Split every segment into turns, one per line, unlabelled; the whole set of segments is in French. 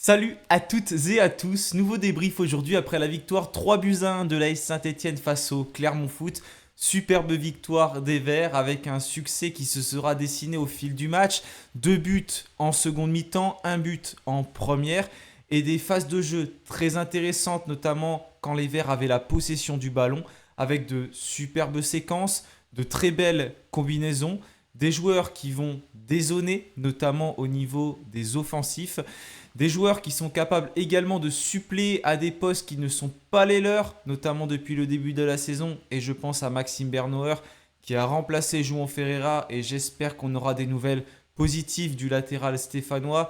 Salut à toutes et à tous, nouveau débrief aujourd'hui après la victoire 3 buts à 1 de l'AS Saint-Etienne face au Clermont Foot. Superbe victoire des Verts avec un succès qui se sera dessiné au fil du match. 2 buts en seconde mi-temps, un but en première et des phases de jeu très intéressantes, notamment quand les Verts avaient la possession du ballon avec de superbes séquences, de très belles combinaisons, des joueurs qui vont dézonner, notamment au niveau des offensifs. Des joueurs qui sont capables également de suppléer à des postes qui ne sont pas les leurs, notamment depuis le début de la saison. Et je pense à Maxime Bernauer qui a remplacé João Ferreira et j'espère qu'on aura des nouvelles positives du latéral stéphanois.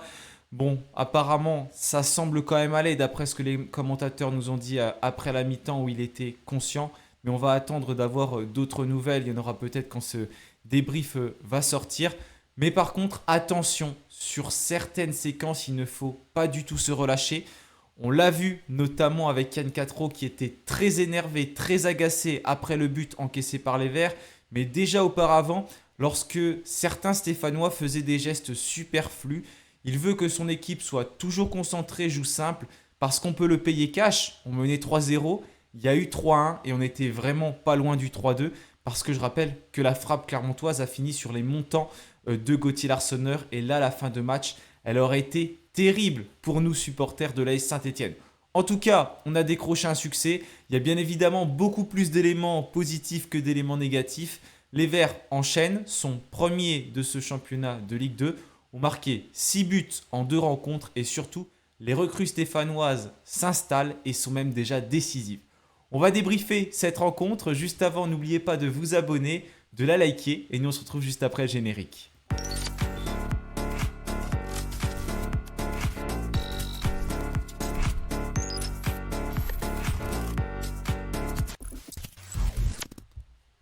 Bon, apparemment, ça semble quand même aller d'après ce que les commentateurs nous ont dit après la mi-temps où il était conscient. Mais on va attendre d'avoir d'autres nouvelles. Il y en aura peut-être quand ce débrief va sortir. Mais par contre, attention, sur certaines séquences, il ne faut pas du tout se relâcher. On l'a vu notamment avec Yann Catro qui était très énervé, très agacé après le but encaissé par les Verts. Mais déjà auparavant, lorsque certains Stéphanois faisaient des gestes superflus, il veut que son équipe soit toujours concentrée, joue simple, parce qu'on peut le payer cash. On menait 3-0, il y a eu 3-1 et on n'était vraiment pas loin du 3-2. Parce que je rappelle que la frappe clermontoise a fini sur les montants de Gauthier Larsonneur. Et là, la fin de match, elle aurait été terrible pour nous supporters de l'AS Saint-Etienne. En tout cas, on a décroché un succès. Il y a bien évidemment beaucoup plus d'éléments positifs que d'éléments négatifs. Les Verts enchaînent, sont premiers de ce championnat de Ligue 2, ont marqué 6 buts en 2 rencontres et surtout, les recrues stéphanoises s'installent et sont même déjà décisives. On va débriefer cette rencontre. Juste avant, n'oubliez pas de vous abonner, de la liker et nous on se retrouve juste après le générique.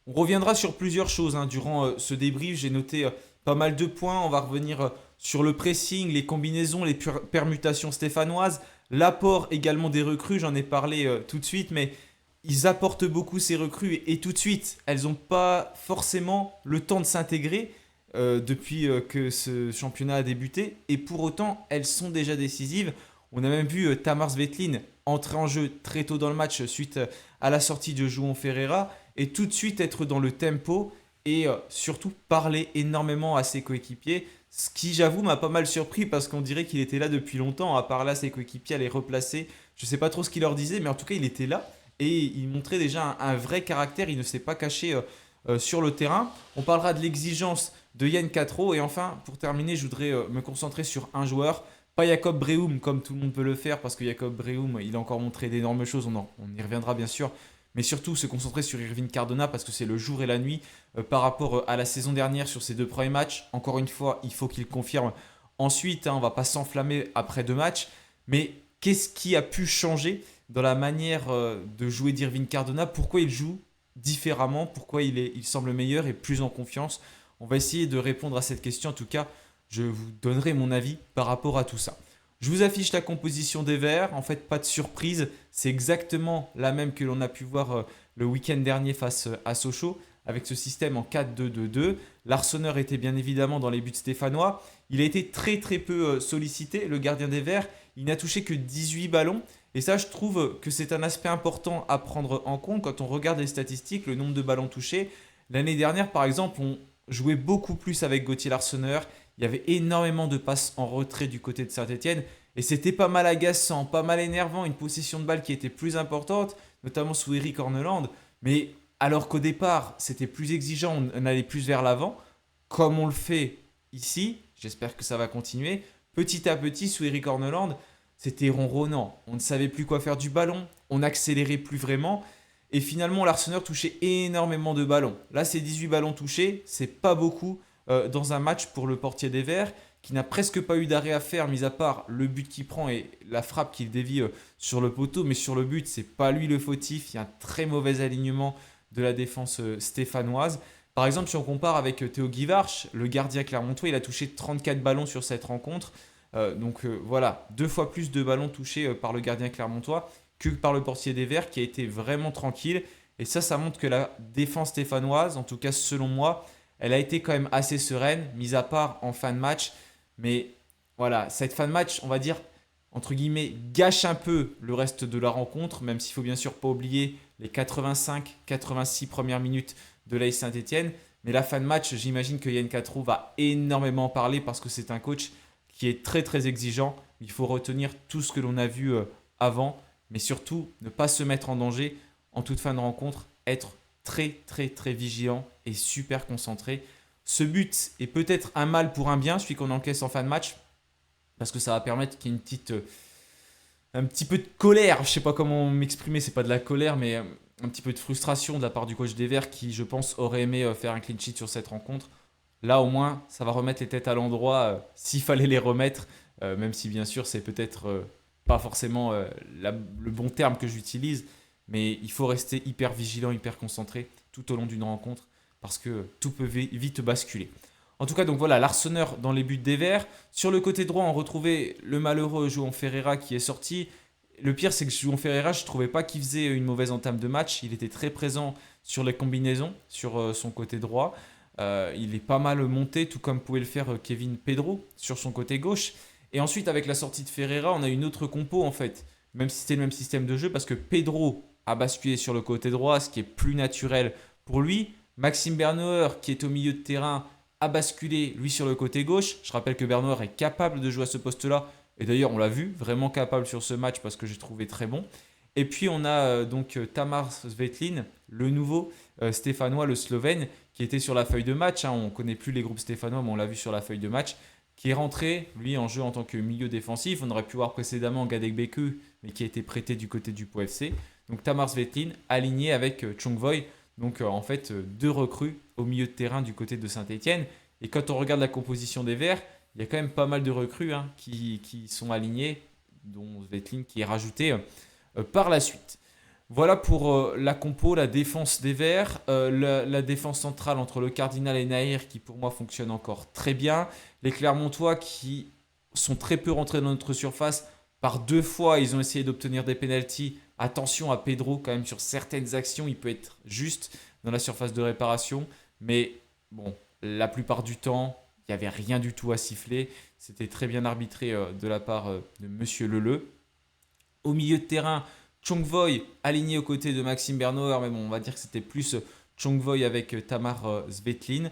On reviendra sur plusieurs choses durant ce débrief. J'ai noté pas mal de points. On va revenir sur le pressing, les combinaisons, les permutations stéphanoises, l'apport également des recrues. J'en ai parlé tout de suite, mais ils apportent beaucoup ces recrues et tout de suite, elles n'ont pas forcément le temps de s'intégrer depuis que ce championnat a débuté et pour autant, elles sont déjà décisives. On a même vu Tamar Svetlin entrer en jeu très tôt dans le match suite à la sortie de João Ferreira et tout de suite être dans le tempo et surtout parler énormément à ses coéquipiers. Ce qui, j'avoue, m'a pas mal surpris parce qu'on dirait qu'il était là depuis longtemps à parler à ses coéquipiers, à les replacer. Je ne sais pas trop ce qu'il leur disait, mais en tout cas, il était là et il montrait déjà un vrai caractère. Il ne s'est pas caché sur le terrain. On parlera de l'exigence de Yann Catro. Et enfin, pour terminer, je voudrais me concentrer sur un joueur. Pas Jacob Brehum comme tout le monde peut le faire parce que Jacob Brehum, il a encore montré d'énormes choses. On y reviendra bien sûr. Mais surtout se concentrer sur Irvine Cardona parce que c'est le jour et la nuit par rapport à la saison dernière sur ses 2 premiers matchs. Encore une fois, il faut qu'il confirme. Ensuite, on ne va pas s'enflammer après 2 matchs. Mais qu'est-ce qui a pu changer dans la manière de jouer d'Irvine Cardona? Pourquoi il joue différemment? Pourquoi il semble meilleur et plus en confiance? On va essayer de répondre à cette question. En tout cas, je vous donnerai mon avis par rapport à tout ça. Je vous affiche la composition des Verts. En fait, pas de surprise. C'est exactement la même que l'on a pu voir le week-end dernier face à Sochaux, avec ce système en 4-2-2-2. Larsonneur était bien évidemment dans les buts stéphanois. Il a été très très peu sollicité, le gardien des Verts. Il n'a touché que 18 ballons. Et ça, je trouve que c'est un aspect important à prendre en compte quand on regarde les statistiques, le nombre de ballons touchés. L'année dernière, par exemple, on jouait beaucoup plus avec Gauthier Larsonneur. Il y avait énormément de passes en retrait du côté de Saint-Etienne. Et c'était pas mal agaçant, pas mal énervant, une possession de balle qui était plus importante, notamment sous Eric Horneland. Mais alors qu'au départ, c'était plus exigeant, on allait plus vers l'avant, comme on le fait ici, j'espère que ça va continuer. Petit à petit, sous Eric Horneland, c'était ronronnant. On ne savait plus quoi faire du ballon, on n'accélérait plus vraiment. Et finalement, l'Arsenal touchait énormément de ballons. Là, c'est 18 ballons touchés, c'est pas beaucoup dans un match pour le portier des Verts, qui n'a presque pas eu d'arrêt à faire, mis à part le but qu'il prend et la frappe qu'il dévie sur le poteau. Mais sur le but, c'est pas lui le fautif. Il y a un très mauvais alignement de la défense stéphanoise. Par exemple, si on compare avec Théo Guivarch, le gardien clermontois, il a touché 34 ballons sur cette rencontre. Donc voilà, 2 fois plus de ballons touchés par le gardien clermontois que par le portier des Verts qui a été vraiment tranquille. Et ça montre que la défense stéphanoise, en tout cas selon moi, elle a été quand même assez sereine, mis à part en fin de match. Mais voilà, cette fin de match, on va dire, entre guillemets, gâche un peu le reste de la rencontre, même s'il faut bien sûr pas oublier les 85-86 premières minutes de l'AS Saint-Etienne. Mais la fin de match, j'imagine que Yann Catrou va énormément en parler parce que c'est un coach qui est très très exigeant. Il faut retenir tout ce que l'on a vu avant, mais surtout ne pas se mettre en danger en toute fin de rencontre, être très très très vigilant et super concentré. Ce but est peut-être un mal pour un bien, celui qu'on encaisse en fin de match, parce que ça va permettre qu'il y ait un petit peu de colère. Je ne sais pas comment m'exprimer, c'est pas de la colère, mais un petit peu de frustration de la part du coach des Verts qui, je pense, aurait aimé faire un clean sheet sur cette rencontre. Là, au moins, ça va remettre les têtes à l'endroit s'il fallait les remettre, même si bien sûr, c'est peut-être pas forcément le bon terme que j'utilise, mais il faut rester hyper vigilant, hyper concentré tout au long d'une rencontre parce que tout peut vite basculer. En tout cas, donc voilà, l'Arseneur dans les buts des Verts. Sur le côté droit, on retrouvait le malheureux João Ferreira qui est sorti. Le pire, c'est que João Ferreira, je ne trouvais pas qu'il faisait une mauvaise entame de match. Il était très présent sur les combinaisons, sur son côté droit. Il est pas mal monté, tout comme pouvait le faire Kevin Pedro sur son côté gauche. Et ensuite, avec la sortie de Ferreira, on a une autre compo en fait. Même si c'était le même système de jeu, parce que Pedro a basculé sur le côté droit, ce qui est plus naturel pour lui. Maxime Bernauer, qui est au milieu de terrain, a basculé lui sur le côté gauche. Je rappelle que Bernauer est capable de jouer à ce poste-là. Et d'ailleurs, on l'a vu, vraiment capable sur ce match parce que j'ai trouvé très bon. Et puis on a Tamar Svetlin, le nouveau stéphanois, le Slovène, qui était sur la feuille de match. On ne connaît plus les groupes stéphanois, mais on l'a vu sur la feuille de match. Qui est rentré, lui, en jeu en tant que milieu défensif. On aurait pu voir précédemment Gadek Beku, mais qui a été prêté du côté du Pau FC. Donc Tamar Svetlin, aligné avec Chung Voy. Donc en fait, deux recrues au milieu de terrain du côté de Saint-Etienne. Et quand on regarde la composition des Verts, il y a quand même pas mal de recrues qui sont alignées, dont Svetlin qui est rajouté par la suite. Voilà pour la compo, la défense des Verts. La défense centrale entre le Cardinal et Nahir qui pour moi fonctionne encore très bien. Les Clermontois qui sont très peu rentrés dans notre surface. Par deux fois, ils ont essayé d'obtenir des pénaltys. Attention à Pedro quand même sur certaines actions. Il peut être juste dans la surface de réparation. Mais bon, la plupart du temps, il n'y avait rien du tout à siffler. C'était très bien arbitré de la part de Monsieur Leleu. Au milieu de terrain, Chung Voy aligné aux côtés de Maxime Bernauer, mais bon, on va dire que c'était plus Chung Voy avec Tamar Svetlin.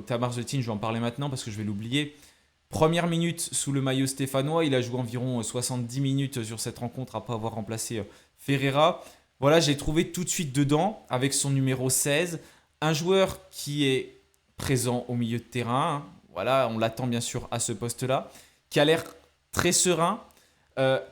Tamar Svetlin, je vais en parler maintenant parce que je vais l'oublier. Première minute sous le maillot stéphanois, il a joué environ 70 minutes sur cette rencontre après avoir remplacé Ferreira. Voilà, j'ai trouvé tout de suite dedans avec son numéro 16, un joueur qui est présent au milieu de terrain. Voilà, on l'attend bien sûr à ce poste-là, qui a l'air très serein.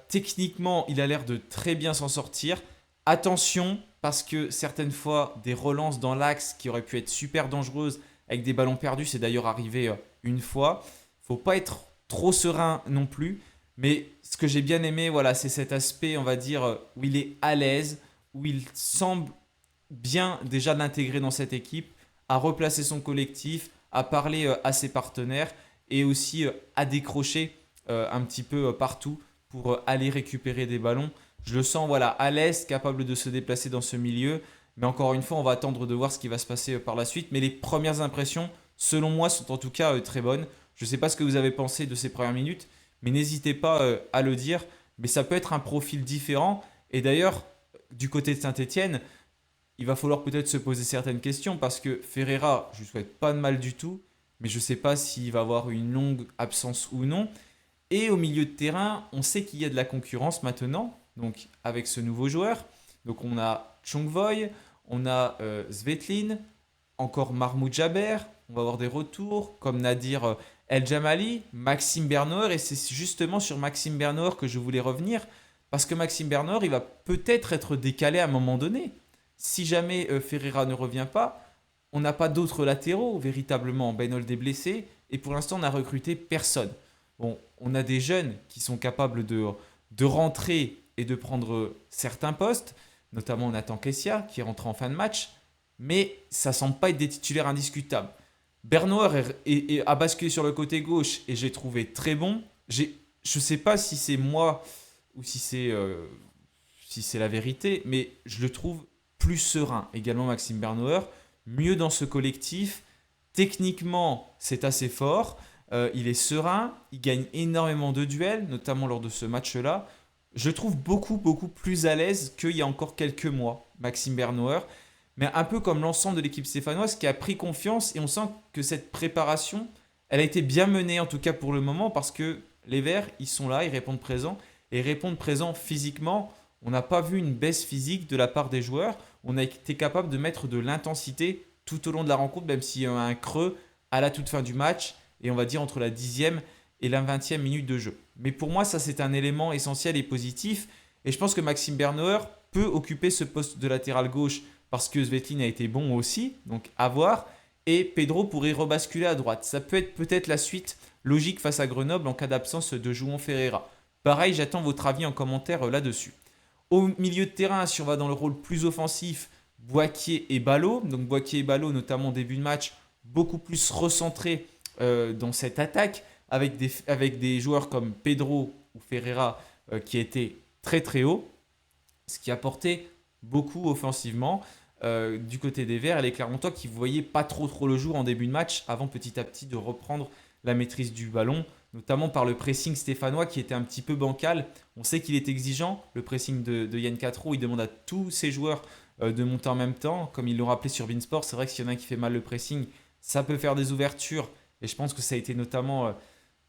Techniquement, il a l'air de très bien s'en sortir. Attention, parce que certaines fois, des relances dans l'axe qui auraient pu être super dangereuses avec des ballons perdus, c'est d'ailleurs arrivé une fois. Faut pas être trop serein non plus. Mais ce que j'ai bien aimé, voilà, c'est cet aspect, on va dire, où il est à l'aise, où il semble bien déjà l'intégrer dans cette équipe, à replacer son collectif, à parler à ses partenaires et aussi à décrocher un petit peu partout pour aller récupérer des ballons. Je le sens voilà, à l'aise, capable de se déplacer dans ce milieu. Mais encore une fois, on va attendre de voir ce qui va se passer par la suite. Mais les premières impressions, selon moi, sont en tout cas très bonnes. Je ne sais pas ce que vous avez pensé de ces premières minutes, mais n'hésitez pas à le dire. Mais ça peut être un profil différent. Et d'ailleurs, du côté de Saint-Etienne, il va falloir peut-être se poser certaines questions parce que Ferreira, je ne lui souhaite pas de mal du tout, mais je ne sais pas s'il va avoir une longue absence ou non. Et au milieu de terrain, on sait qu'il y a de la concurrence maintenant, donc avec ce nouveau joueur. Donc on a Chung Voy, on a Svetlin, encore Mahmoud Jaber, on va avoir des retours comme Nadir El Jamali, Maxime Bernauer, et c'est justement sur Maxime Bernauer que je voulais revenir, parce que Maxime Bernauer, il va peut-être être décalé à un moment donné. Si jamais Ferreira ne revient pas, on n'a pas d'autres latéraux véritablement. Benold est blessé, et pour l'instant, on n'a recruté personne. Bon, on a des jeunes qui sont capables de rentrer et de prendre certains postes, notamment Nathan Kessia qui est rentré en fin de match, mais ça ne semble pas être des titulaires indiscutables. Bernauer a basculé sur le côté gauche et j'ai trouvé très bon. Je ne sais pas si c'est moi ou si c'est la vérité, mais je le trouve plus serein. Également Maxime Bernauer, mieux dans ce collectif. Techniquement, c'est assez fort. il est serein, il gagne énormément de duels, notamment lors de ce match-là. Je le trouve beaucoup, beaucoup plus à l'aise qu'il y a encore quelques mois, Maxime Bernauer. Mais un peu comme l'ensemble de l'équipe stéphanoise qui a pris confiance et on sent que cette préparation, elle a été bien menée en tout cas pour le moment parce que les Verts, ils sont là, ils répondent présents et ils répondent présents physiquement. On n'a pas vu une baisse physique de la part des joueurs. On a été capable de mettre de l'intensité tout au long de la rencontre, même s'il y a un creux à la toute fin du match et on va dire entre la 10e et la 20e minute de jeu. Mais pour moi, ça c'est un élément essentiel et positif et je pense que Maxime Bernauer peut occuper ce poste de latéral gauche parce que Svetlin a été bon aussi, donc à voir. Et Pedro pourrait rebasculer à droite. Ça peut être peut-être la suite logique face à Grenoble en cas d'absence de João Ferreira. Pareil, j'attends votre avis en commentaire là-dessus. Au milieu de terrain, si on va dans le rôle plus offensif, Boaquier et Ballot. Donc Boaquier et Ballot, notamment au début de match, beaucoup plus recentrés dans cette attaque, avec des joueurs comme Pedro ou Ferreira qui étaient très très hauts, ce qui apportait beaucoup offensivement. Du côté des Verts et les Clermontois qui ne voyaient pas trop le jour en début de match avant petit à petit de reprendre la maîtrise du ballon, notamment par le pressing stéphanois qui était un petit peu bancal. On sait qu'il est exigeant, le pressing de Yann Catro, il demande à tous ses joueurs de monter en même temps, comme ils l'ont rappelé sur Beansport. C'est vrai que s'il y en a un qui fait mal le pressing, ça peut faire des ouvertures et je pense que ça a été notamment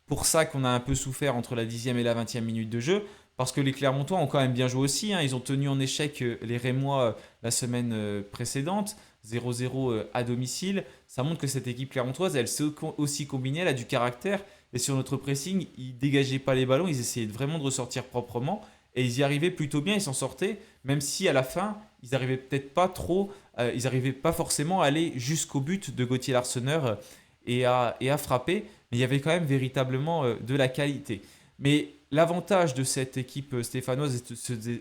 pour ça qu'on a un peu souffert entre la 10e et la 20e minute de jeu. Parce que les Clermontois ont quand même bien joué aussi, hein. Ils ont tenu en échec les Rémois la semaine précédente, 0-0 à domicile. Ça montre que cette équipe clermontoise, elle s'est aussi combinée, elle a du caractère. Et sur notre pressing, ils dégageaient pas les ballons, ils essayaient vraiment de ressortir proprement. Et ils y arrivaient plutôt bien, ils s'en sortaient. Même si à la fin, ils n'arrivaient peut-être pas trop, ils n'arrivaient pas forcément à aller jusqu'au but de Gauthier Larseneur et à frapper. Mais il y avait quand même véritablement de la qualité. Mais l'avantage de cette équipe stéphanoise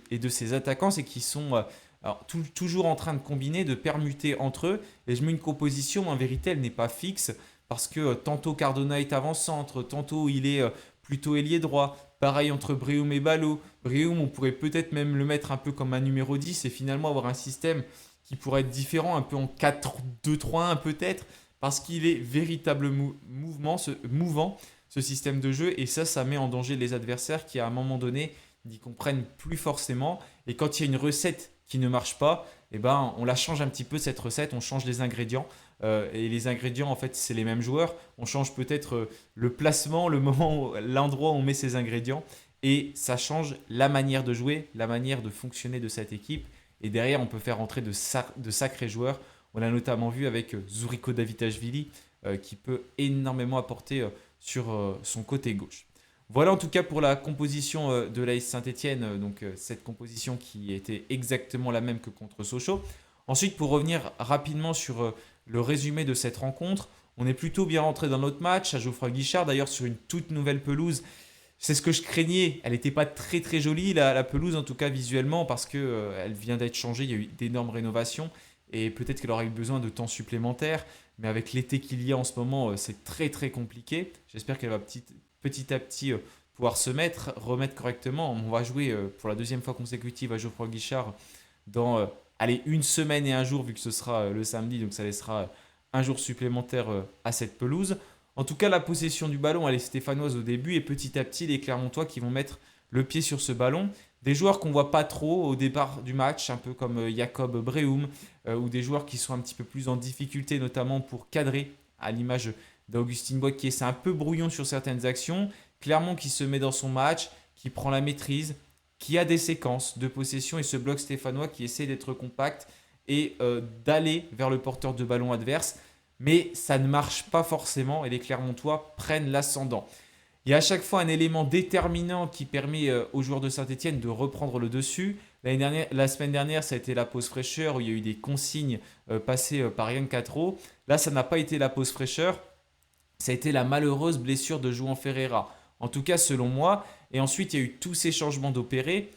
et de ses attaquants, c'est qu'ils sont alors, toujours en train de combiner, de permuter entre eux. Et je mets une composition, en vérité, elle n'est pas fixe. Parce que tantôt Cardona est avant-centre, tantôt il est plutôt ailier droit. Pareil entre Brehum et Ballot. Brehum, on pourrait peut-être même le mettre un peu comme un numéro 10 et finalement avoir un système qui pourrait être différent, un peu en 4-2-3-1 peut-être. Parce qu'il est véritablement mouvant ce système de jeu et ça met en danger les adversaires qui à un moment donné n'y comprennent plus forcément et quand il y a une recette qui ne marche pas, eh ben, on la change un petit peu cette recette, on change les ingrédients et les ingrédients en fait c'est les mêmes joueurs, on change peut-être le placement, le moment, l'endroit où on met ces ingrédients et ça change la manière de jouer, la manière de fonctionner de cette équipe et derrière on peut faire entrer de sacrés joueurs. On l'a notamment vu avec Zuriko Davitashvili qui peut énormément apporter sur son côté gauche. Voilà en tout cas pour la composition de l'AS Saint-Etienne, donc cette composition qui était exactement la même que contre Sochaux. Ensuite, pour revenir rapidement sur le résumé de cette rencontre, on est plutôt bien rentré dans notre match à Geoffroy Guichard, d'ailleurs sur une toute nouvelle pelouse. C'est ce que je craignais, elle n'était pas très très jolie la pelouse en tout cas visuellement parce qu'elle vient d'être changée, il y a eu d'énormes rénovations et peut-être qu'elle aurait eu besoin de temps supplémentaire. Mais avec l'été qu'il y a en ce moment, c'est très très compliqué. J'espère qu'elle va petit à petit pouvoir remettre correctement. On va jouer pour la deuxième fois consécutive à Geoffroy Guichard dans allez, une semaine et un jour, vu que ce sera le samedi, donc ça laissera un jour supplémentaire à cette pelouse. En tout cas, la possession du ballon, elle est stéphanoise au début, et petit à petit, les Clermontois qui vont mettre le pied sur ce ballon. Des joueurs qu'on ne voit pas trop au départ du match, un peu comme Jacob Brehum, ou des joueurs qui sont un petit peu plus en difficulté, notamment pour cadrer, à l'image d'Augustin Boaquier. C'est un peu brouillon sur certaines actions. Clermont qui se met dans son match, qui prend la maîtrise, qui a des séquences de possession, et ce bloc stéphanois qui essaie d'être compact et d'aller vers le porteur de ballon adverse. Mais ça ne marche pas forcément, et les Clermontois prennent l'ascendant. Il y a à chaque fois un élément déterminant qui permet aux joueurs de Saint-Etienne de reprendre le dessus. La semaine dernière, ça a été la pause fraîcheur où il y a eu des consignes passées par Yann Catro. Là, ça n'a pas été la pause fraîcheur. Ça a été la malheureuse blessure de João Ferreira. En tout cas, selon moi. Et ensuite, il y a eu tous ces changements d'opérés.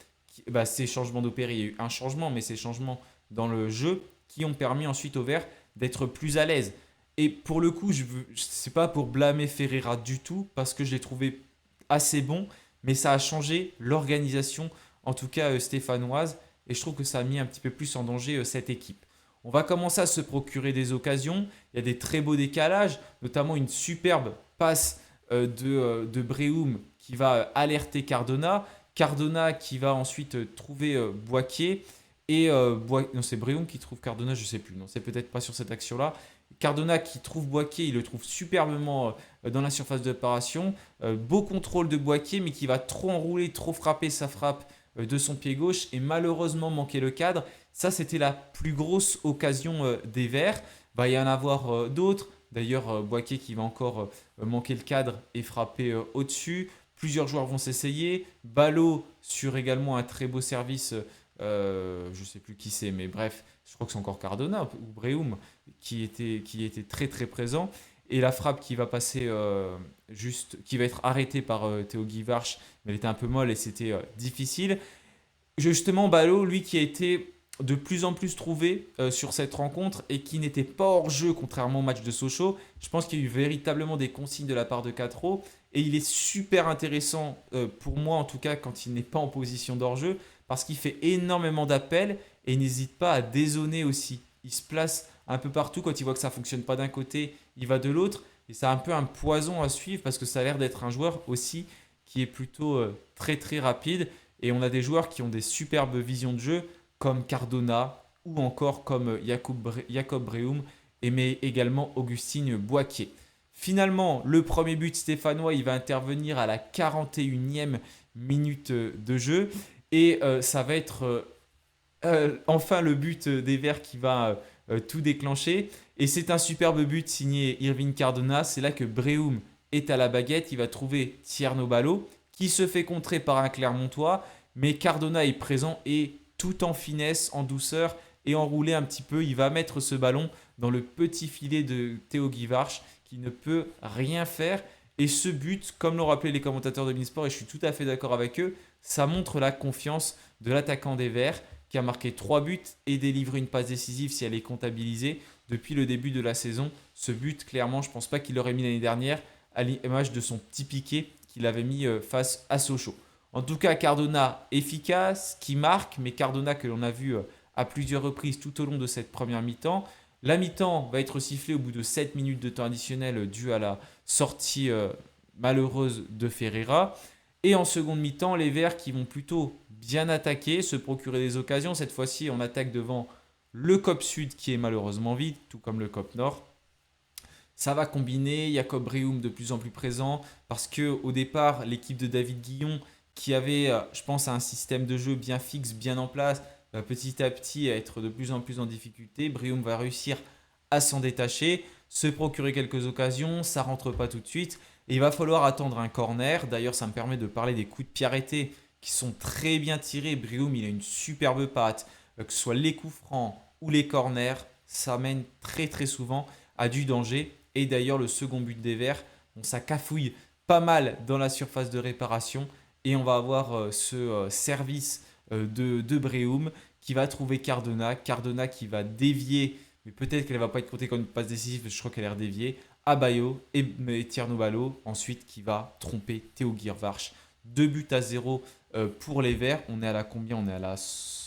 Ces changements d'opérés, il y a eu un changement, mais ces changements dans le jeu qui ont permis ensuite aux Verts d'être plus à l'aise. Et pour le coup, je ne sais pas pour blâmer Ferreira du tout, parce que je l'ai trouvé assez bon, mais ça a changé l'organisation, en tout cas stéphanoise, et je trouve que ça a mis un petit peu plus en danger cette équipe. On va commencer à se procurer des occasions, il y a des très beaux décalages, notamment une superbe passe de Breum qui va alerter Cardona. Cardona qui va ensuite trouver Boaquier. Et non, c'est Breum qui trouve Cardona, je sais plus. Non, c'est peut-être pas sur cette action-là. Cardona qui trouve Boaquier, il le trouve superbement dans la surface de réparation. Beau contrôle de Boaquier, mais qui va trop enrouler, trop frapper sa frappe de son pied gauche et malheureusement manquer le cadre. Ça, c'était la plus grosse occasion des Verts. Va y en avoir d'autres. D'ailleurs, Boaquier qui va encore manquer le cadre et frapper au-dessus. Plusieurs joueurs vont s'essayer. Ballot sur également un très beau service. Je ne sais plus qui c'est, mais bref, je crois que c'est encore Cardona ou Breum qui était très très présent. Et la frappe qui va passer qui va être arrêtée par Théo Guivarch, mais elle était un peu molle et c'était difficile. Justement, Ballot, lui qui a été de plus en plus trouvé sur cette rencontre et qui n'était pas hors jeu contrairement au match de Sochaux. Je pense qu'il y a eu véritablement des consignes de la part de Quatro et il est super intéressant pour moi en tout cas quand il n'est pas en position d'hors jeu parce qu'il fait énormément d'appels et il n'hésite pas à dézonner aussi. Il se place un peu partout quand il voit que ça ne fonctionne pas d'un côté, il va de l'autre et c'est un peu un poison à suivre parce que ça a l'air d'être un joueur aussi qui est plutôt très très rapide et on a des joueurs qui ont des superbes visions de jeu comme Cardona ou encore comme Jacob Breum mais également Augustine Boaquier. Finalement, le premier but stéphanois, il va intervenir à la 41e minute de jeu et ça va être enfin le but des Verts qui va tout déclencher. Et c'est un superbe but signé Irving Cardona. C'est là que Breum est à la baguette. Il va trouver Tierno Ballo qui se fait contrer par un Clermontois. Mais Cardona est présent et tout en finesse, en douceur et enroulé un petit peu, il va mettre ce ballon dans le petit filet de Théo Guivarch qui ne peut rien faire. Et ce but, comme l'ont rappelé les commentateurs de Beansport, et je suis tout à fait d'accord avec eux, ça montre la confiance de l'attaquant des Verts qui a marqué 3 buts et délivré une passe décisive si elle est comptabilisée depuis le début de la saison. Ce but, clairement, je ne pense pas qu'il l'aurait mis l'année dernière à l'image de son petit piqué qu'il avait mis face à Sochaux. En tout cas, Cardona efficace, qui marque, mais Cardona que l'on a vu à plusieurs reprises tout au long de cette première mi-temps. La mi-temps va être sifflée au bout de 7 minutes de temps additionnel dû à la sortie malheureuse de Ferreira. Et en seconde mi-temps, les Verts qui vont plutôt bien attaquer, se procurer des occasions. Cette fois-ci, on attaque devant le COP Sud qui est malheureusement vide, tout comme le COP Nord. Ça va combiner, Jacob Breum de plus en plus présent, parce qu'au départ, l'équipe de David Guillon, qui avait, je pense, un système de jeu bien fixe, bien en place, va petit à petit être de plus en plus en difficulté. Breum va réussir à s'en détacher, se procurer quelques occasions, ça rentre pas tout de suite. Et il va falloir attendre un corner. D'ailleurs, ça me permet de parler des coups de pied arrêtés qui sont très bien tirés. Breum, il a une superbe patte. Que ce soit les coups francs ou les corners, ça mène très très souvent à du danger. Et d'ailleurs, le second but des Verts, ça cafouille pas mal dans la surface de réparation. Et on va avoir ce service de Breum qui va trouver Cardona. Cardona qui va dévier, mais peut-être qu'elle ne va pas être comptée comme une passe décisive, je crois qu'elle a l'air déviée. À Bayo et Tierno Ballo, ensuite qui va tromper Théo Guivarch. 2 buts à 0 pour les Verts. On est à la combien? On est à la...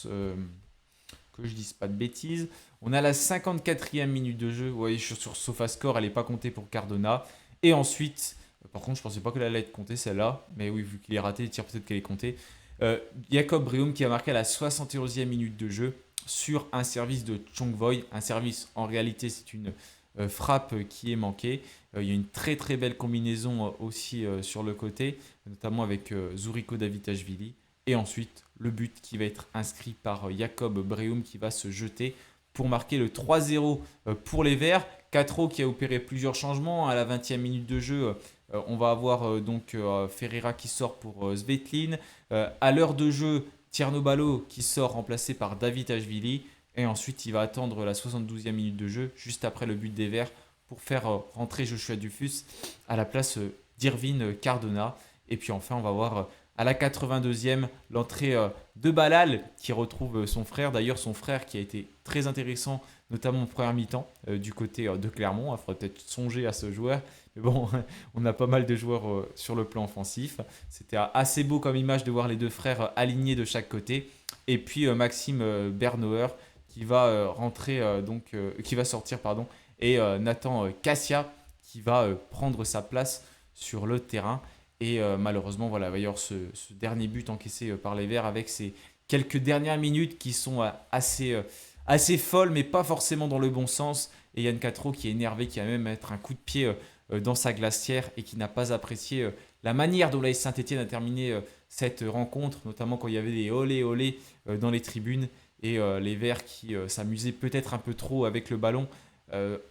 que je dise pas de bêtises. On est à la 54e minute de jeu. Vous voyez, sur SofaScore, elle n'est pas comptée pour Cardona. Et ensuite, par contre, je ne pensais pas qu'elle allait être comptée celle-là. Mais oui, vu qu'il est raté, tire peut-être qu'elle est comptée. Jacob Breum qui a marqué à la 71e minute de jeu sur un service de Chongvoy. Un service, en réalité, c'est une frappe qui est manquée. Il y a une très très belle combinaison aussi sur le côté, notamment avec Zuriko Davitashvili. Et ensuite, le but qui va être inscrit par Jacob Breum qui va se jeter pour marquer le 3-0 pour les Verts. Quatro qui a opéré plusieurs changements. À la 20e minute de jeu, on va avoir donc Ferreira qui sort pour Svetlin. À l'heure de jeu, Tierno Ballo qui sort remplacé par Davitashvili. Et ensuite, il va attendre la 72e minute de jeu, juste après le but des Verts, pour faire rentrer Joshua Dufus à la place d'Irvine Cardona. Et puis enfin, on va voir à la 82e l'entrée de Balal qui retrouve son frère. D'ailleurs, son frère qui a été très intéressant, notamment en première mi-temps, du côté de Clermont. Il faudrait peut-être songer à ce joueur. Mais bon, on a pas mal de joueurs sur le plan offensif. C'était assez beau comme image de voir les deux frères alignés de chaque côté. Et puis Maxime Bernauer qui va qui va sortir, pardon, et Nathan Cassia qui va prendre sa place sur le terrain. Et malheureusement, voilà, il va y avoir ce dernier but encaissé par les Verts avec ces quelques dernières minutes qui sont assez folles, mais pas forcément dans le bon sens. Et Yann Catro qui est énervé, qui va même mettre un coup de pied dans sa glacière et qui n'a pas apprécié la manière dont l'AS Saint-Etienne a terminé cette rencontre, notamment quand il y avait des olé olé dans les tribunes et les Verts qui s'amusaient peut-être un peu trop avec le ballon,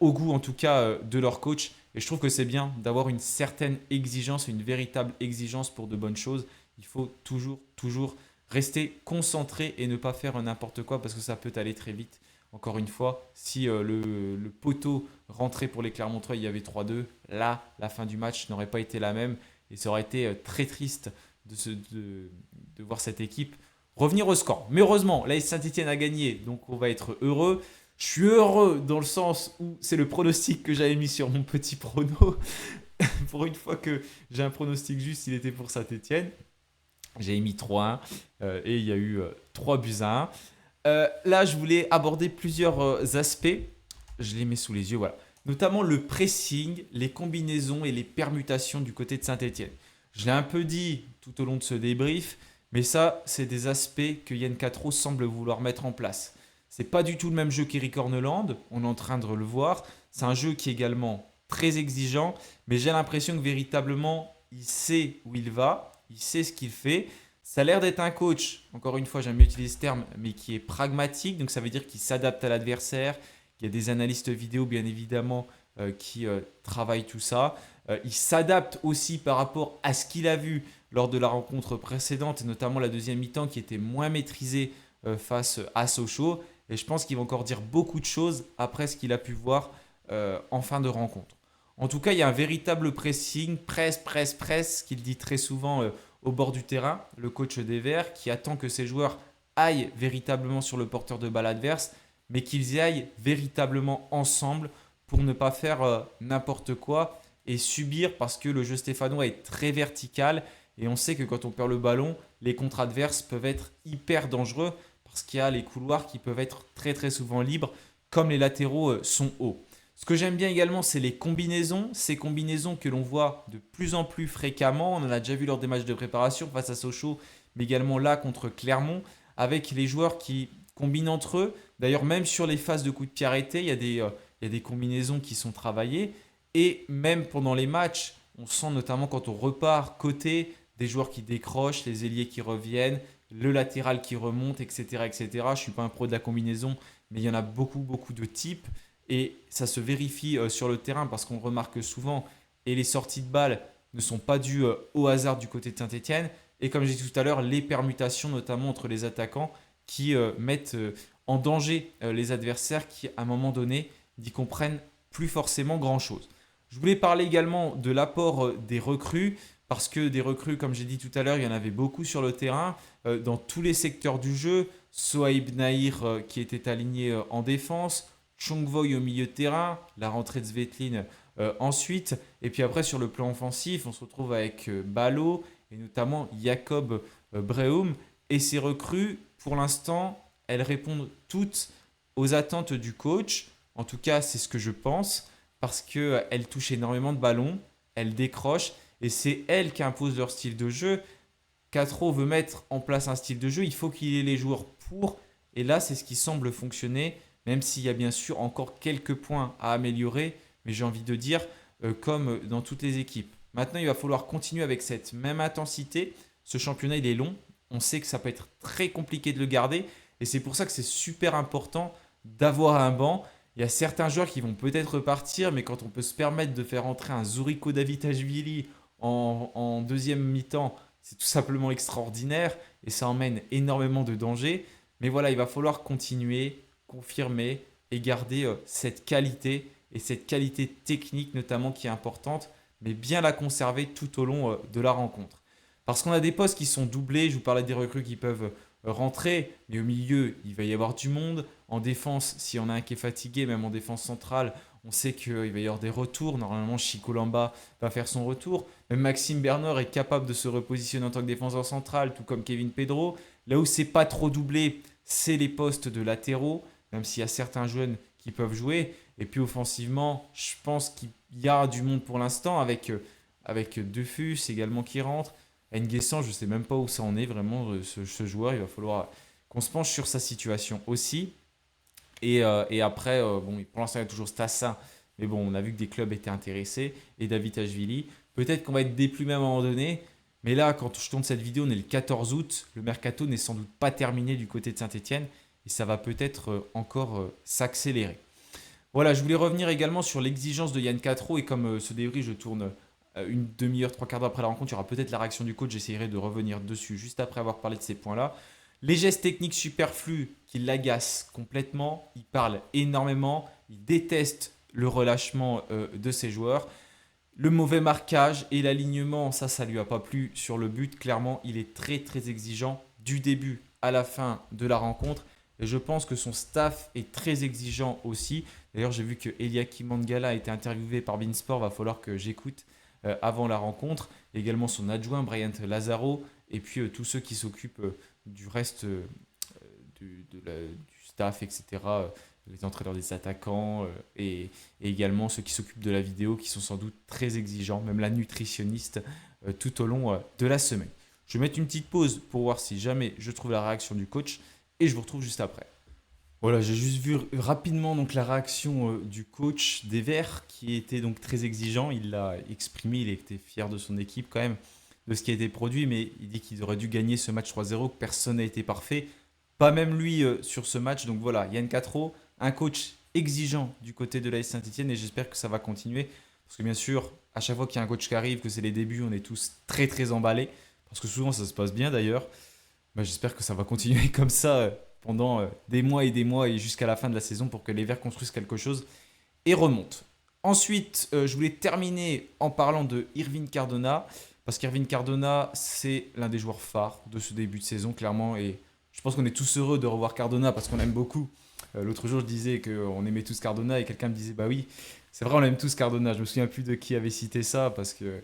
au goût en tout cas de leur coach. Et je trouve que c'est bien d'avoir une certaine exigence, une véritable exigence pour de bonnes choses. Il faut toujours, toujours rester concentré et ne pas faire n'importe quoi parce que ça peut aller très vite. Encore une fois, si le poteau rentrait pour les Clermontois, il y avait 3-2, là, la fin du match n'aurait pas été la même et ça aurait été très triste de voir cette équipe revenir au score. Mais heureusement, l'AS Saint-Etienne a gagné, donc on va être heureux. Je suis heureux dans le sens où c'est le pronostic que j'avais mis sur mon petit prono. Pour une fois que j'ai un pronostic juste, il était pour Saint-Etienne. J'ai mis 3-1 et il y a eu 3 buts à 1. Là, je voulais aborder plusieurs aspects. Je les mets sous les yeux, voilà. Notamment le pressing, les combinaisons et les permutations du côté de Saint-Etienne. Je l'ai un peu dit tout au long de ce débrief, mais ça, c'est des aspects que Yann Catro semble vouloir mettre en place. C'est pas du tout le même jeu qu'Eric Horneland, on est en train de le voir. C'est un jeu qui est également très exigeant, mais j'ai l'impression que véritablement, il sait où il va, il sait ce qu'il fait. Ça a l'air d'être un coach, encore une fois, j'aime bien utiliser ce terme, mais qui est pragmatique, donc ça veut dire qu'il s'adapte à l'adversaire. Il y a des analystes vidéo, bien évidemment, qui travaillent tout ça. Il s'adapte aussi par rapport à ce qu'il a vu lors de la rencontre précédente, et notamment la deuxième mi-temps qui était moins maîtrisée face à Sochaux. Et je pense qu'il va encore dire beaucoup de choses après ce qu'il a pu voir en fin de rencontre. En tout cas, il y a un véritable pressing, presse, qu'il dit très souvent au bord du terrain, le coach des Verts, qui attend que ses joueurs aillent véritablement sur le porteur de balle adverse, mais qu'ils y aillent véritablement ensemble pour ne pas faire n'importe quoi et subir parce que le jeu stéphanois est très vertical et on sait que quand on perd le ballon, les contre adverses peuvent être hyper dangereux parce qu'il y a les couloirs qui peuvent être très très souvent libres comme les latéraux sont hauts. Ce que j'aime bien également, c'est les combinaisons. Ces combinaisons que l'on voit de plus en plus fréquemment. On en a déjà vu lors des matchs de préparation face à Sochaux, mais également là contre Clermont, avec les joueurs qui combinent entre eux. D'ailleurs, même sur les phases de coups de pied arrêtés, il y a des combinaisons qui sont travaillées. Et même pendant les matchs, on sent notamment quand on repart côté des joueurs qui décrochent, les ailiers qui reviennent, le latéral qui remonte, etc. etc. Je ne suis pas un pro de la combinaison, mais il y en a beaucoup, beaucoup de types. Et ça se vérifie sur le terrain parce qu'on remarque souvent, et les sorties de balles ne sont pas dues au hasard du côté de Saint-Etienne. Et comme j'ai dit tout à l'heure, les permutations, notamment entre les attaquants, qui mettent en danger les adversaires qui, à un moment donné, n'y comprennent plus forcément grand-chose. Je voulais parler également de l'apport des recrues, parce que des recrues, comme j'ai dit tout à l'heure, il y en avait beaucoup sur le terrain, dans tous les secteurs du jeu. Sohaib Nahir qui était aligné en défense, Chongvoy au milieu de terrain, la rentrée de Svetlin ensuite. Et puis après, sur le plan offensif, on se retrouve avec Ballot et notamment Jacob Breum. Et ces recrues, pour l'instant, elles répondent toutes aux attentes du coach. En tout cas, c'est ce que je pense, parce qu'elles touchent énormément de ballons, elles décrochent, et c'est elles qui imposent leur style de jeu. Catro veut mettre en place un style de jeu, il faut qu'il ait les joueurs pour, et là, c'est ce qui semble fonctionner, même s'il y a bien sûr encore quelques points à améliorer, mais j'ai envie de dire, comme dans toutes les équipes. Maintenant, il va falloir continuer avec cette même intensité. Ce championnat, il est long. On sait que ça peut être très compliqué de le garder. Et c'est pour ça que c'est super important d'avoir un banc. Il y a certains joueurs qui vont peut-être repartir, mais quand on peut se permettre de faire entrer un Zuriko Davitashvili en deuxième mi-temps, c'est tout simplement extraordinaire et ça emmène énormément de dangers. Mais voilà, il va falloir continuer, confirmer et garder cette qualité et cette qualité technique notamment qui est importante, mais bien la conserver tout au long de la rencontre. Parce qu'on a des postes qui sont doublés, je vous parlais des recrues qui peuvent rentrer, mais au milieu, il va y avoir du monde. En défense, si on a un qui est fatigué, même en défense centrale, on sait qu'il va y avoir des retours. Normalement, Chico Lamba va faire son retour. Même Maxime Bernard est capable de se repositionner en tant que défenseur central, tout comme Kevin Pedro. Là où c'est pas trop doublé, c'est les postes de latéraux, même s'il y a certains jeunes qui peuvent jouer. Et puis offensivement, je pense qu'il y a du monde pour l'instant avec avec Defus également qui rentre. N'Guessan, je ne sais même pas où ça en est vraiment, ce joueur. Il va falloir qu'on se penche sur sa situation aussi. Et après, bon, pour l'instant, il y a toujours Stassin. Mais bon, on a vu que des clubs étaient intéressés. Et David Ashvili. Peut-être qu'on va être déplumé à un moment donné. Mais là, quand je tourne cette vidéo, on est le 14 août. Le mercato n'est sans doute pas terminé du côté de Saint-Etienne. Et ça va peut-être encore s'accélérer. Voilà, je voulais revenir également sur l'exigence de Yann Catro. Et comme ce débrief, je tourne une demi-heure, trois quarts d'heure après la rencontre, il y aura peut-être la réaction du coach. J'essaierai de revenir dessus juste après avoir parlé de ces points-là. Les gestes techniques superflus qui l'agacent complètement. Il parle énormément. Il déteste le relâchement de ses joueurs. Le mauvais marquage et l'alignement, ça lui a pas plu sur le but. Clairement, il est très très exigeant du début à la fin de la rencontre. Et je pense que son staff est très exigeant aussi. D'ailleurs, j'ai vu que Eliakim Mangala a été interviewé par Beansport. Va falloir que j'écoute avant la rencontre. Également son adjoint, Bryant Lazaro. Et puis tous ceux qui s'occupent du reste du staff, etc. Les entraîneurs des attaquants et également ceux qui s'occupent de la vidéo qui sont sans doute très exigeants, même la nutritionniste tout au long de la semaine. Je vais mettre une petite pause pour voir si jamais je trouve la réaction du coach et je vous retrouve juste après. Voilà, j'ai juste vu rapidement donc la réaction du coach des Verts qui était donc très exigeant. Il l'a exprimé, il était fier de son équipe quand même, de ce qui a été produit, mais il dit qu'ils auraient dû gagner ce match 3-0, que personne n'a été parfait, pas même lui sur ce match. Donc voilà, Yann Catro, un coach exigeant du côté de l'AS Saint-Etienne et j'espère que ça va continuer. Parce que bien sûr, à chaque fois qu'il y a un coach qui arrive, que c'est les débuts, on est tous très très emballés. Parce que souvent ça se passe bien d'ailleurs. Bah, j'espère que ça va continuer comme ça pendant des mois et jusqu'à la fin de la saison pour que les Verts construisent quelque chose et remontent. Ensuite, je voulais terminer en parlant de Irvine Cardona. Parce qu'Irvine Cardona, c'est l'un des joueurs phares de ce début de saison, clairement. Et je pense qu'on est tous heureux de revoir Cardona parce qu'on l'aime beaucoup. L'autre jour, je disais qu'on aimait tous Cardona et quelqu'un me disait bah oui, c'est vrai, on aime tous Cardona. Je me souviens plus de qui avait cité ça parce que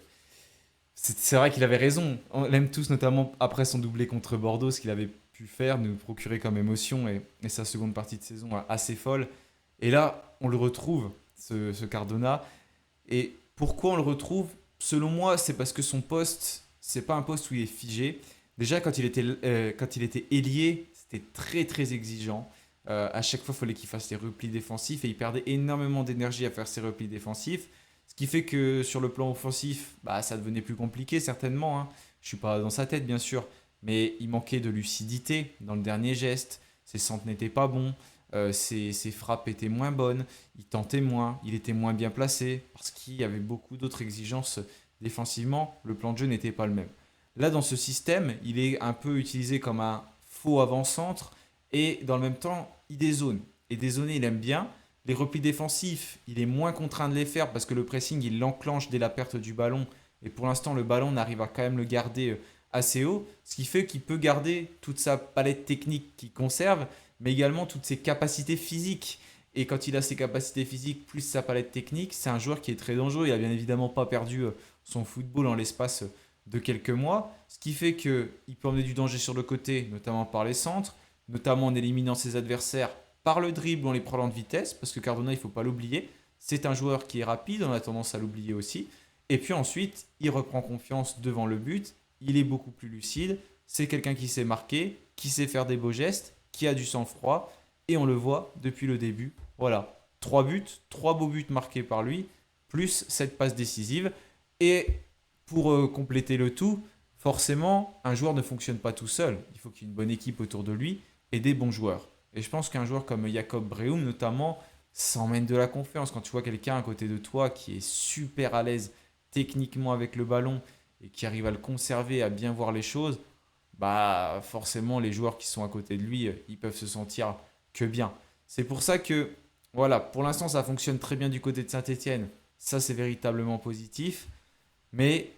c'est vrai qu'il avait raison. On l'aime tous, notamment après son doublé contre Bordeaux, ce qu'il avait pu faire, nous procurer comme émotion et sa seconde partie de saison assez folle. Et là, on le retrouve, ce Cardona. Et pourquoi on le retrouve? Selon moi, c'est parce que son poste, c'est pas un poste où il est figé. Déjà, quand il était ailier, c'était très très exigeant. À chaque fois, il fallait qu'il fasse les replis défensifs et il perdait énormément d'énergie à faire ses replis défensifs. Ce qui fait que sur le plan offensif, bah, ça devenait plus compliqué certainement, hein. Je ne suis pas dans sa tête bien sûr, mais il manquait de lucidité dans le dernier geste. Ses centres n'étaient pas bons, ses frappes étaient moins bonnes, il tentait moins, il était moins bien placé parce qu'il y avait beaucoup d'autres exigences défensivement. Le plan de jeu n'était pas le même. Là, dans ce système, il est un peu utilisé comme un faux avant-centre et dans le même temps, il dézone. Et dézoner, il aime bien. Les replis défensifs, il est moins contraint de les faire parce que le pressing, il l'enclenche dès la perte du ballon. Et pour l'instant, le ballon, on arrive à quand même le garder assez haut. Ce qui fait qu'il peut garder toute sa palette technique qu'il conserve, mais également toutes ses capacités physiques. Et quand il a ses capacités physiques plus sa palette technique, c'est un joueur qui est très dangereux. Il n'a bien évidemment pas perdu son football en l'espace de quelques mois. Ce qui fait qu'il peut emmener du danger sur le côté, notamment par les centres, notamment en éliminant ses adversaires par le dribble, en les prenant de vitesse, parce que Cardona, il ne faut pas l'oublier, c'est un joueur qui est rapide, on a tendance à l'oublier aussi. Et puis ensuite, il reprend confiance devant le but, il est beaucoup plus lucide, c'est quelqu'un qui sait marquer, qui sait faire des beaux gestes, qui a du sang-froid, et on le voit depuis le début. Voilà, 3 buts, 3 beaux buts marqués par lui, plus cette passe décisive. Et pour compléter le tout, forcément, un joueur ne fonctionne pas tout seul. Il faut qu'il y ait une bonne équipe autour de lui et des bons joueurs. Et je pense qu'un joueur comme Jacob Breum, notamment, ça emmène de la confiance. Quand tu vois quelqu'un à côté de toi qui est super à l'aise techniquement avec le ballon et qui arrive à le conserver, à bien voir les choses, bah forcément, les joueurs qui sont à côté de lui, ils peuvent se sentir que bien. C'est pour ça que, voilà, pour l'instant, ça fonctionne très bien du côté de Saint-Etienne. Ça, c'est véritablement positif. Mais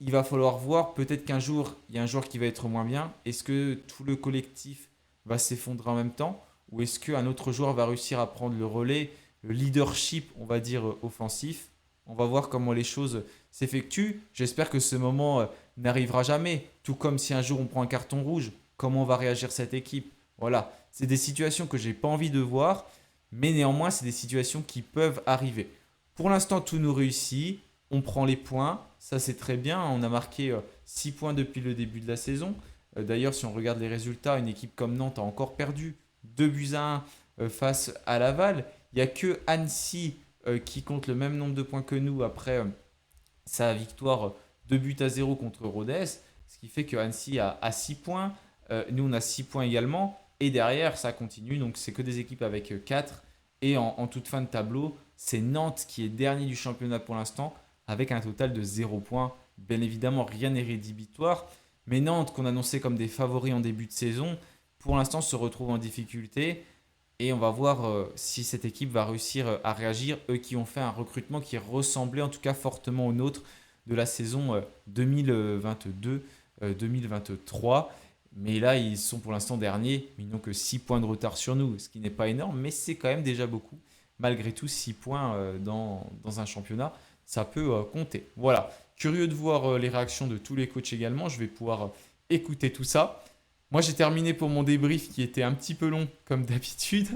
il va falloir voir, peut-être qu'un jour, il y a un joueur qui va être moins bien. Est-ce que tout le collectif va s'effondrer en même temps? Ou est-ce qu'un autre joueur va réussir à prendre le relais, le leadership, on va dire, offensif? On va voir comment les choses s'effectuent. J'espère que ce moment n'arrivera jamais. Tout comme si un jour on prend un carton rouge, comment va réagir cette équipe? Voilà, c'est des situations que j'ai pas envie de voir, mais néanmoins, c'est des situations qui peuvent arriver. Pour l'instant, tout nous réussit. On prend les points, ça c'est très bien. On a marqué 6 points depuis le début de la saison. D'ailleurs, si on regarde les résultats, une équipe comme Nantes a encore perdu 2 buts à 1 face à Laval. Il n'y a que Annecy qui compte le même nombre de points que nous après sa victoire 2 buts à 0 contre Rodez. Ce qui fait que Annecy a 6 points. Nous, on a 6 points également. Et derrière, ça continue. Donc, c'est que des équipes avec 4. Et en toute fin de tableau, c'est Nantes qui est dernier du championnat pour l'instant, avec un total de 0 points. Bien évidemment, rien n'est rédhibitoire. Mais Nantes, qu'on annonçait comme des favoris en début de saison, pour l'instant se retrouve en difficulté. Et on va voir si cette équipe va réussir à réagir. Eux qui ont fait un recrutement qui ressemblait en tout cas fortement au nôtre de la saison 2022-2023. Mais là, ils sont pour l'instant derniers. Ils n'ont que 6 points de retard sur nous, ce qui n'est pas énorme, mais c'est quand même déjà beaucoup. Malgré tout, 6 points dans un championnat, ça peut compter. Voilà. Curieux de voir les réactions de tous les coachs également. Je vais pouvoir écouter tout ça. Moi, j'ai terminé pour mon débrief qui était un petit peu long, comme d'habitude.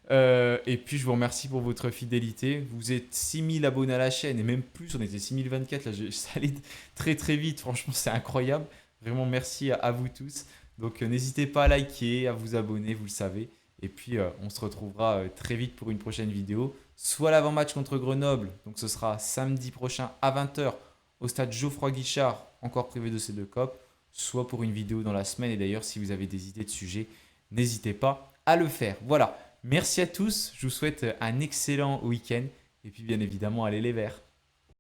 Et puis, je vous remercie pour votre fidélité. Vous êtes 6000 abonnés à la chaîne et même plus. On était 6024. Là, ça allait très très vite. Franchement, c'est incroyable. Vraiment, merci à vous tous. Donc, n'hésitez pas à liker, à vous abonner, vous le savez. Et puis, on se retrouvera très vite pour une prochaine vidéo. Soit l'avant-match contre Grenoble. Donc, ce sera samedi prochain à 20h au stade Geoffroy Guichard, encore privé de ces deux copes, soit pour une vidéo dans la semaine. Et d'ailleurs, si vous avez des idées de sujets, n'hésitez pas à le faire. Voilà, merci à tous, je vous souhaite un excellent week-end et puis bien évidemment, allez les Verts.